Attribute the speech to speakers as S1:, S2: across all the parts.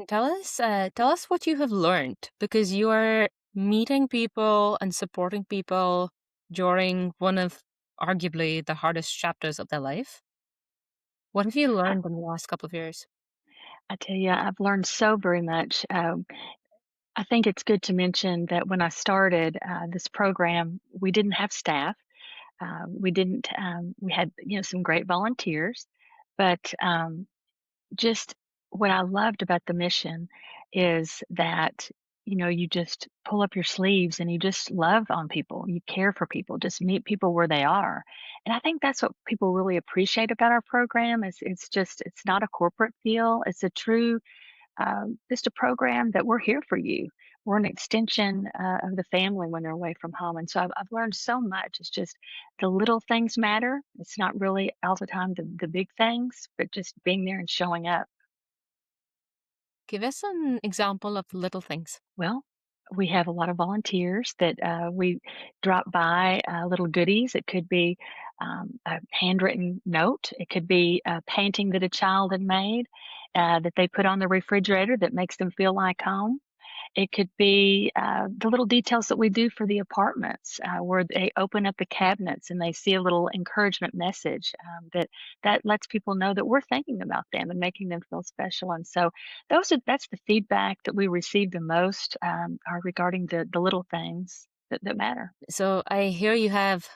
S1: Tell us what you have learned because you are meeting people and supporting people during one of arguably the hardest chapters of their life. What have you
S2: I
S1: learned in the last couple of years?
S2: I tell you, I've learned so very much. I think it's good to mention that when I started this program, we didn't have staff. We didn't. We had some great volunteers, but just what I loved about the mission is that you just pull up your sleeves and you just love on people. You care for people. Just meet people where they are. And I think that's what people really appreciate about our program is it's not a corporate feel. It's a true just a program that we're here for you. We're an extension of the family when they're away from home. And so I've learned so much. It's just the little things matter. It's not really all the time the big things, but just being there and showing up.
S1: Give us an example of the little things.
S2: Well, we have a lot of volunteers that we drop by little goodies. It could be a handwritten note, it could be a painting that a child had made that they put on the refrigerator that makes them feel like home. It could be the little details that we do for the apartments, where they open up the cabinets and they see a little encouragement message that lets people know that we're thinking about them and making them feel special. And so that's the feedback that we receive the most are regarding the little things that matter.
S1: So I hear you have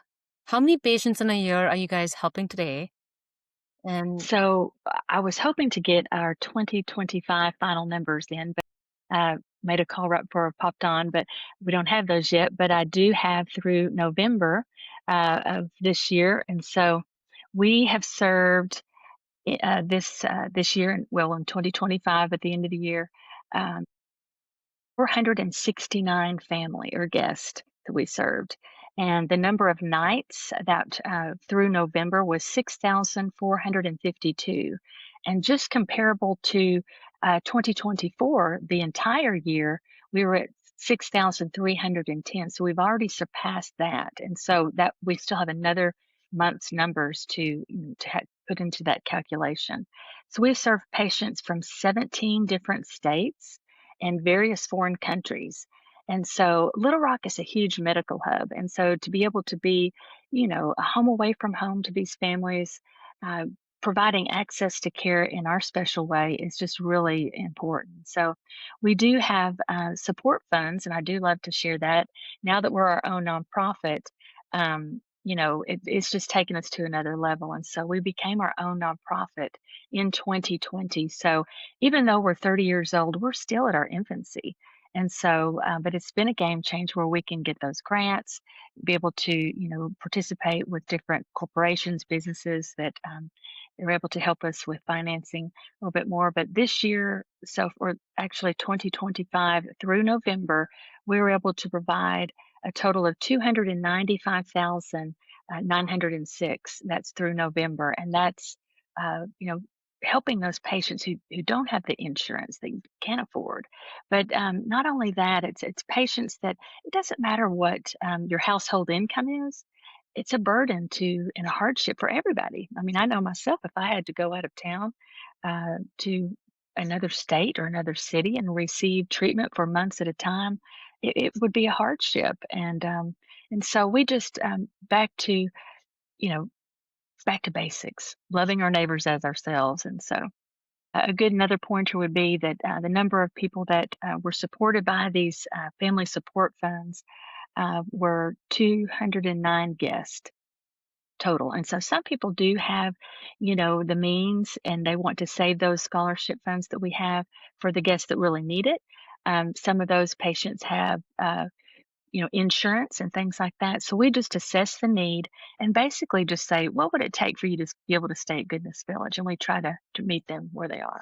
S1: how many patients in a year are you guys helping today? And
S2: So I was hoping to get our 2025 final numbers in, but made a call right before I popped on, but we don't have those yet. But I do have through November of this year, and so we have served this year, well, in 2025 at the end of the year, um, 469 family or guests that we served. And the number of nights that through November was 6,452. And just comparable to 2024, the entire year, we were at 6,310. So we've already surpassed that. And so that we still have another month's numbers to put into that calculation. So we serve patients from 17 different states and various foreign countries. And so Little Rock is a huge medical hub. And so to be able to be, a home away from home to these families, uh, providing access to care in our special way is just really important. So we do have support funds, and I do love to share that. Now that we're our own nonprofit, it's just taken us to another level. And so we became our own nonprofit in 2020. So even though we're 30 years old, we're still at our infancy. And so, but it's been a game change where we can get those grants, be able to, participate with different corporations, businesses that they're able to help us with financing a little bit more. But this year, so for actually 2025 through November, we were able to provide a total of 295,906. That's through November. And that's, helping those patients who don't have the insurance that you can't afford. But not only that, it's patients that it doesn't matter what your household income is. It's a burden to and a hardship for everybody. I mean, I know myself if I had to go out of town to another state or another city and receive treatment for months at a time, it would be a hardship. And so we just you know back to basics, loving our neighbors as ourselves. And so a good another pointer would be that the number of people that were supported by these family support funds were 209 guests total. And so some people do have, the means and they want to save those scholarship funds that we have for the guests that really need it. Some of those patients have insurance and things like that. So we just assess the need and basically just say, what would it take for you to be able to stay at Goodness Village? And we try to meet them where they are.